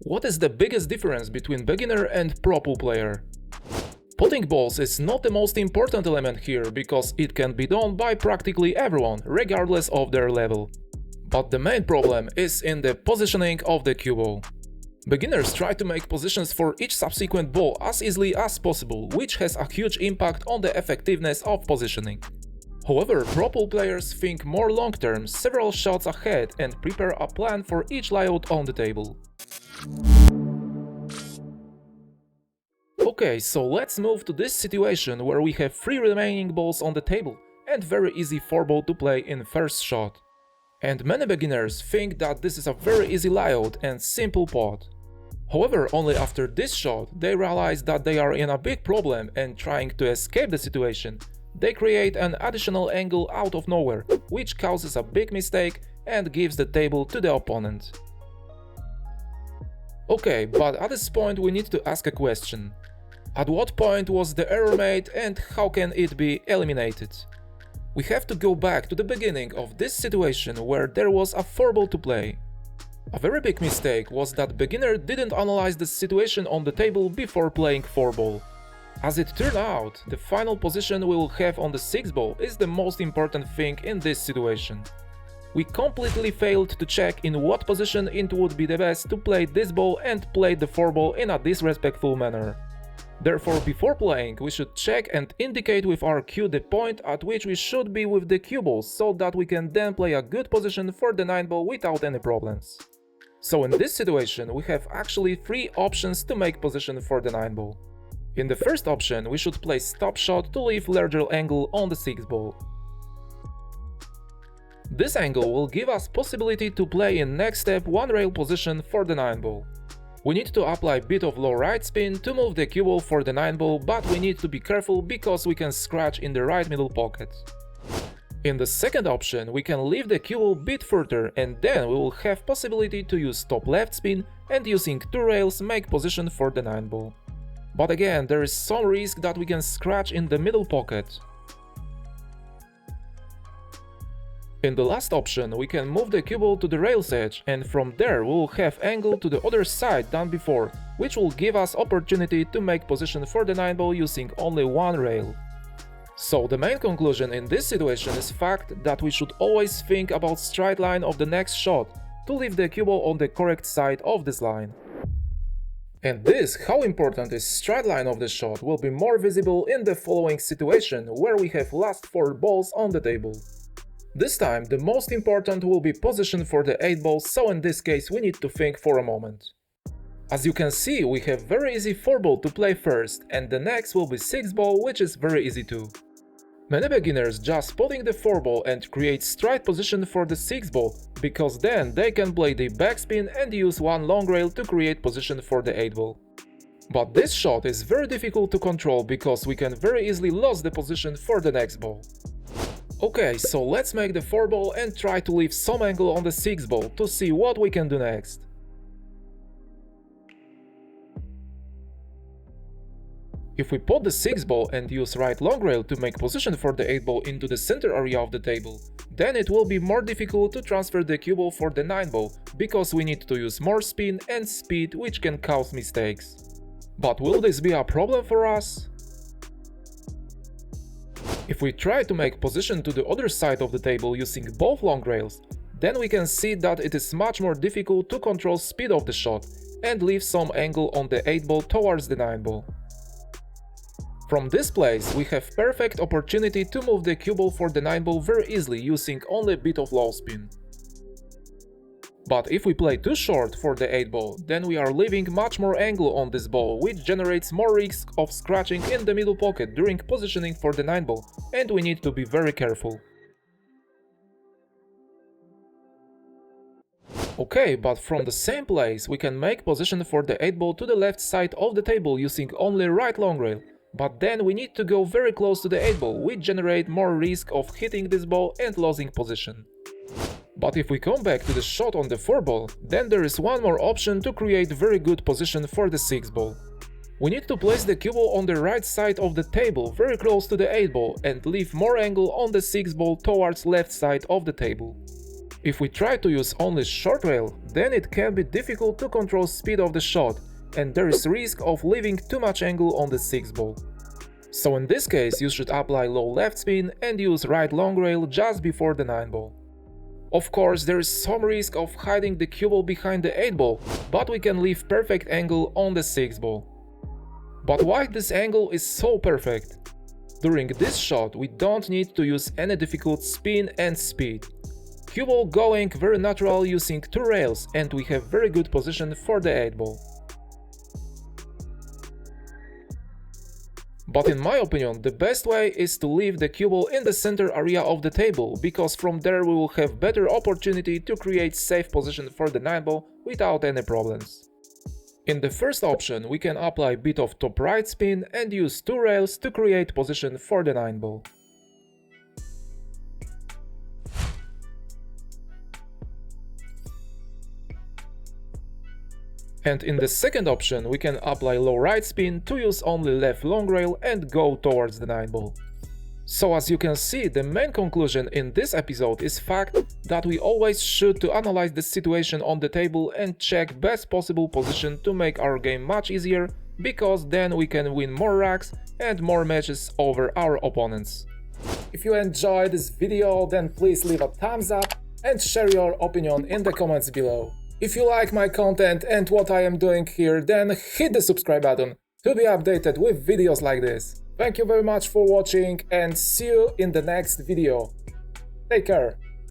What is the biggest difference between beginner and pro pool player? Putting balls is not the most important element here, because it can be done by practically everyone, regardless of their level. But the main problem is in the positioning of the cue ball. Beginners try to make positions for each subsequent ball as easily as possible, which has a huge impact on the effectiveness of positioning. However, pro pool players think more long-term, several shots ahead, and prepare a plan for each layout on the table. Okay, so let's move to this situation where we have 3 remaining balls on the table and very easy 4-ball to play in first shot. And many beginners think that this is a very easy layout and simple pot. However, only after this shot they realize that they are in a big problem, and trying to escape the situation, they create an additional angle out of nowhere, which causes a big mistake and gives the table to the opponent. Okay, but at this point we need to ask a question. At what point was the error made and how can it be eliminated? We have to go back to the beginning of this situation where there was a 4-ball to play. A very big mistake was that beginner didn't analyze the situation on the table before playing 4-ball. As it turned out, the final position we will have on the 6-ball is the most important thing in this situation. We completely failed to check in what position it would be the best to play this ball and play the 4-ball in a disrespectful manner. Therefore, before playing, we should check and indicate with our cue the point at which we should be with the cue balls, so that we can then play a good position for the 9-ball without any problems. So in this situation, we have actually 3 options to make position for the 9-ball. In the first option, we should play stop shot to leave larger angle on the 6-ball. This angle will give us possibility to play in next step 1 rail position for the 9-ball. We need to apply bit of low right spin to move the cue ball for the 9-ball, but we need to be careful because we can scratch in the right middle pocket. In the second option, we can leave the cue ball bit further, and then we will have possibility to use top left spin and using 2 rails make position for the 9-ball. But again, there is some risk that we can scratch in the middle pocket. In the last option, we can move the cue ball to the rail's edge, and from there we will have angle to the other side than before, which will give us opportunity to make position for the 9-ball using only 1 rail. So the main conclusion in this situation is fact that we should always think about straight line of the next shot to leave the cue ball on the correct side of this line. And this, how important is straight line of the shot, will be more visible in the following situation where we have last 4 balls on the table. This time, the most important will be position for the 8-ball, so in this case we need to think for a moment. As you can see, we have very easy 4-ball to play first, and the next will be 6-ball, which is very easy too. Many beginners just putting the 4-ball and create straight position for the 6-ball, because then they can play the backspin and use 1 long rail to create position for the 8-ball. But this shot is very difficult to control because we can very easily lose the position for the next ball. Okay, so let's make the 4-ball and try to leave some angle on the 6-ball to see what we can do next. If we put the 6-ball and use right long rail to make position for the 8-ball into the center area of the table, then it will be more difficult to transfer the cue ball for the 9-ball, because we need to use more spin and speed, which can cause mistakes. But will this be a problem for us? If we try to make position to the other side of the table using both long rails, then we can see that it is much more difficult to control speed of the shot and leave some angle on the 8-ball towards the 9-ball. From this place, we have perfect opportunity to move the cue ball for the 9-ball very easily using only a bit of low spin. But if we play too short for the 8-ball, then we are leaving much more angle on this ball, which generates more risk of scratching in the middle pocket during positioning for the 9-ball, and we need to be very careful. Okay, but from the same place we can make position for the 8-ball to the left side of the table using only right long rail, but then we need to go very close to the 8-ball, which generates more risk of hitting this ball and losing position. But if we come back to the shot on the 4-ball, then there is one more option to create very good position for the 6-ball. We need to place the cue ball on the right side of the table, very close to the 8-ball, and leave more angle on the 6-ball towards left side of the table. If we try to use only short rail, then it can be difficult to control speed of the shot, and there is risk of leaving too much angle on the 6 ball. So in this case you should apply low left spin and use right long rail just before the 9 ball. Of course, there is some risk of hiding the cue ball behind the 8 ball, but we can leave perfect angle on the 6 ball. But why this angle is so perfect? During this shot we don't need to use any difficult spin and speed. Cue ball going very natural using 2 rails, and we have very good position for the 8 ball. But in my opinion, the best way is to leave the cue ball in the center area of the table, because from there we will have better opportunity to create safe position for the 9 ball without any problems. In the first option we can apply bit of top right spin and use 2 rails to create position for the 9 ball. And in the second option we can apply low right spin to use only left long rail and go towards the 9 ball. So as you can see, the main conclusion in this episode is fact that we always should to analyze the situation on the table and check best possible position to make our game much easier, because then we can win more racks and more matches over our opponents. If you enjoyed this video, then please leave a thumbs up and share your opinion in the comments below. If you like my content and what I am doing here, then hit the subscribe button to be updated with videos like this. Thank you very much for watching and see you in the next video. Take care.